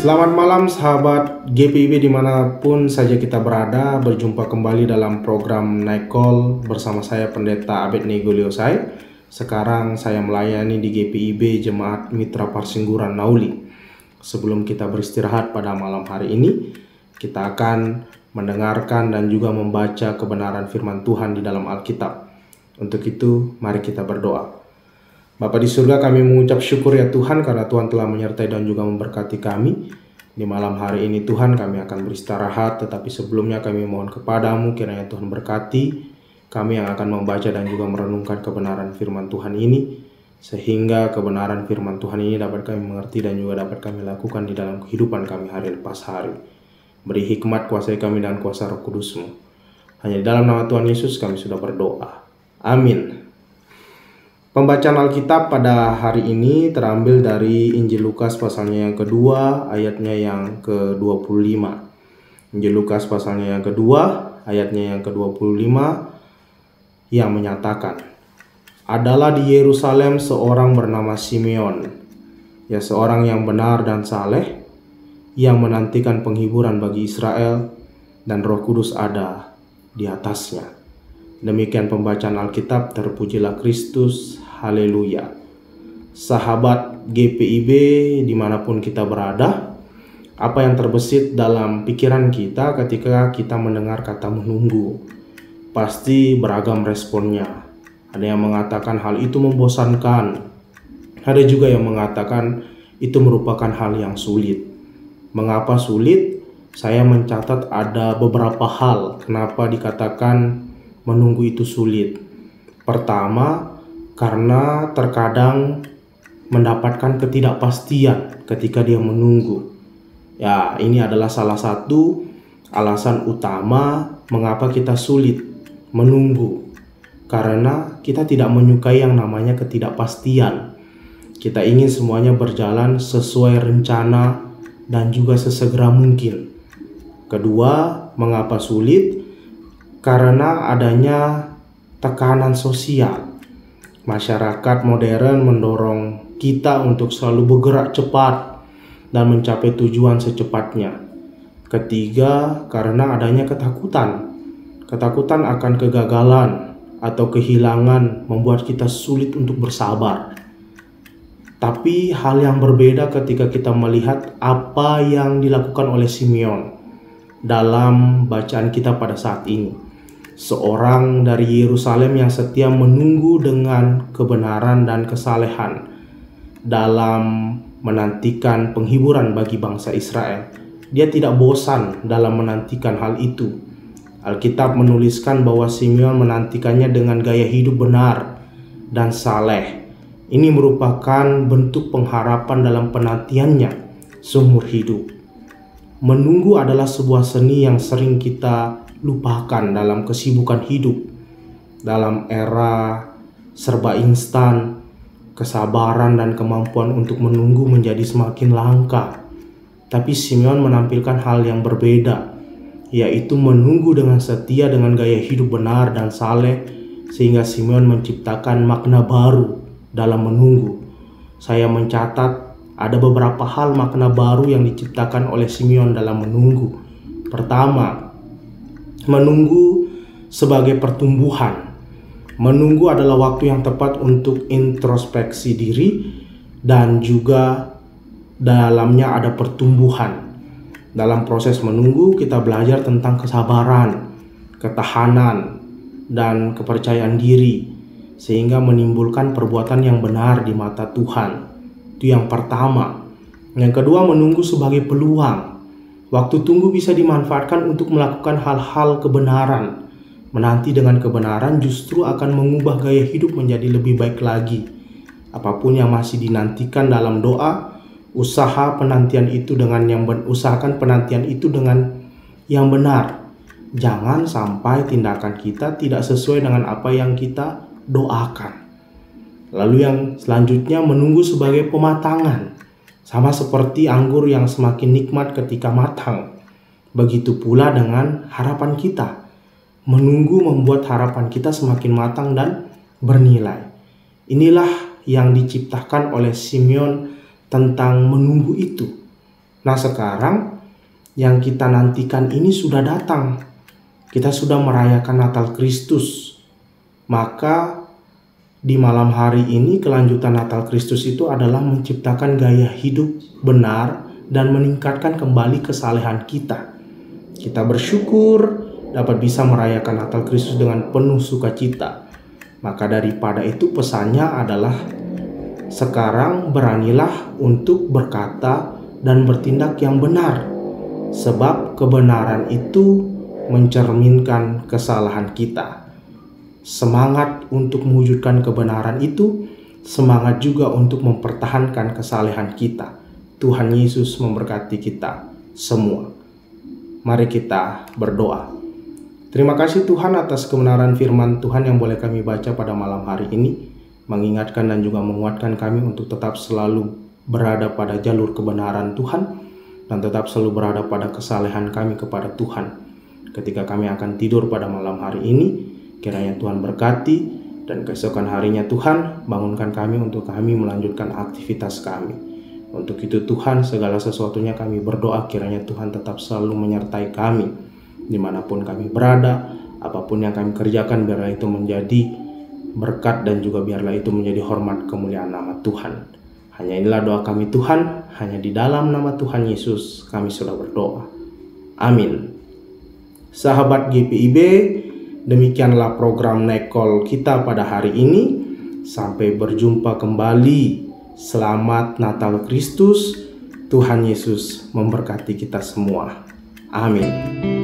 Selamat malam sahabat GPIB dimanapun saja kita berada. Berjumpa kembali dalam program Night Call bersama saya Pendeta Abednego Leosai. Sekarang saya melayani di GPIB Jemaat Mitra Parsingguran Nauli. Sebelum kita beristirahat pada malam hari ini, kita akan mendengarkan dan juga membaca kebenaran firman Tuhan di dalam Alkitab. Untuk itu, mari kita berdoa. Bapa di surga, kami mengucap syukur ya Tuhan karena Tuhan telah menyertai dan juga memberkati kami. Di malam hari ini Tuhan kami akan beristirahat, tetapi sebelumnya kami mohon kepadamu kiranya Tuhan berkati kami yang akan membaca dan juga merenungkan kebenaran firman Tuhan ini, sehingga kebenaran firman Tuhan ini dapat kami mengerti dan juga dapat kami lakukan di dalam kehidupan kami hari lepas hari. Beri hikmat, kuasai kami dan kuasa Roh Kudus-Mu. Hanya di dalam nama Tuhan Yesus kami sudah berdoa. Amin. Pembacaan Alkitab pada hari ini terambil dari Injil Lukas pasalnya yang kedua, ayatnya yang ke-25. Injil Lukas pasalnya yang kedua, ayatnya yang ke-25 yang menyatakan, adalah di Yerusalem seorang bernama Simeon, ya seorang yang benar dan saleh, yang menantikan penghiburan bagi Israel, dan Roh Kudus ada di atasnya. Demikian pembacaan Alkitab, terpujilah Kristus. Haleluya. Sahabat GPIB dimanapun kita berada, apa yang terbesit dalam pikiran kita ketika kita mendengar kata menunggu? Pasti beragam responnya. Ada yang mengatakan hal itu membosankan. Ada juga yang mengatakan itu merupakan hal yang sulit. Mengapa sulit? Saya mencatat ada beberapa hal kenapa dikatakan menunggu itu sulit. Pertama, karena terkadang mendapatkan ketidakpastian ketika dia menunggu. Ya, ini adalah salah satu alasan utama mengapa kita sulit menunggu. Karena kita tidak menyukai yang namanya ketidakpastian. Kita ingin semuanya berjalan sesuai rencana dan juga sesegera mungkin. Kedua, mengapa sulit? Karena adanya tekanan sosial. Masyarakat modern mendorong kita untuk selalu bergerak cepat dan mencapai tujuan secepatnya. Ketiga, karena adanya ketakutan. Ketakutan akan kegagalan atau kehilangan membuat kita sulit untuk bersabar. Tapi hal yang berbeda ketika kita melihat apa yang dilakukan oleh Simeon dalam bacaan kita pada saat ini. Seorang dari Yerusalem yang setia menunggu dengan kebenaran dan kesalehan dalam menantikan penghiburan bagi bangsa Israel. Dia tidak bosan dalam menantikan hal itu. Alkitab menuliskan bahwa Simeon menantikannya dengan gaya hidup benar dan saleh. Ini merupakan bentuk pengharapan dalam penantiannya seumur hidup. Menunggu adalah sebuah seni yang sering kita lupakan dalam kesibukan hidup. Dalam era serba instan, kesabaran dan kemampuan untuk menunggu menjadi semakin langka. Tapi Simeon menampilkan hal yang berbeda, yaitu menunggu dengan setia dengan gaya hidup benar dan saleh, sehingga Simeon menciptakan makna baru dalam menunggu. Saya mencatat ada beberapa hal makna baru yang diciptakan oleh Simeon dalam menunggu. Pertama, menunggu sebagai pertumbuhan. Menunggu adalah waktu yang tepat untuk introspeksi diri dan juga dalamnya ada pertumbuhan. Dalam proses menunggu kita belajar tentang kesabaran, ketahanan, dan kepercayaan diri sehingga menimbulkan perbuatan yang benar di mata Tuhan. Itu yang pertama. Yang kedua, menunggu sebagai peluang. Waktu tunggu bisa dimanfaatkan untuk melakukan hal-hal kebenaran. Menanti dengan kebenaran justru akan mengubah gaya hidup menjadi lebih baik lagi. Apapun yang masih dinantikan dalam doa, usahakan penantian itu dengan yang benar. Jangan sampai tindakan kita tidak sesuai dengan apa yang kita doakan. Lalu yang selanjutnya, menunggu sebagai pematangan. Sama seperti anggur yang semakin nikmat ketika matang. Begitu pula dengan harapan kita. Menunggu membuat harapan kita semakin matang dan bernilai. Inilah yang diciptakan oleh Simeon tentang menunggu itu. Nah, sekarang yang kita nantikan ini sudah datang. Kita sudah merayakan Natal Kristus. Maka di malam hari ini kelanjutan Natal Kristus itu adalah menciptakan gaya hidup benar dan meningkatkan kembali kesalehan kita. Kita bersyukur dapat bisa merayakan Natal Kristus dengan penuh sukacita. Maka daripada itu pesannya adalah sekarang beranilah untuk berkata dan bertindak yang benar, sebab kebenaran itu mencerminkan kesalahan kita. Semangat untuk mewujudkan kebenaran itu, semangat juga untuk mempertahankan kesalehan kita. Tuhan Yesus memberkati kita semua. Mari kita berdoa. Terima kasih Tuhan atas kebenaran firman Tuhan yang boleh kami baca pada malam hari ini, mengingatkan dan juga menguatkan kami untuk tetap selalu berada pada jalur kebenaran Tuhan dan tetap selalu berada pada kesalehan kami kepada Tuhan. Ketika kami akan tidur pada malam hari ini, kiranya Tuhan berkati, dan keesokan harinya Tuhan bangunkan kami untuk kami melanjutkan aktivitas kami. Untuk itu Tuhan, segala sesuatunya kami berdoa kiranya Tuhan tetap selalu menyertai kami dimanapun kami berada. Apapun yang kami kerjakan, biarlah itu menjadi berkat dan juga biarlah itu menjadi hormat kemuliaan nama Tuhan. Hanya inilah doa kami Tuhan, hanya di dalam nama Tuhan Yesus kami sudah berdoa. Amin. Sahabat GPIB, demikianlah program Naikol kita pada hari ini. Sampai berjumpa kembali. Selamat Natal Kristus. Tuhan Yesus memberkati kita semua. Amin.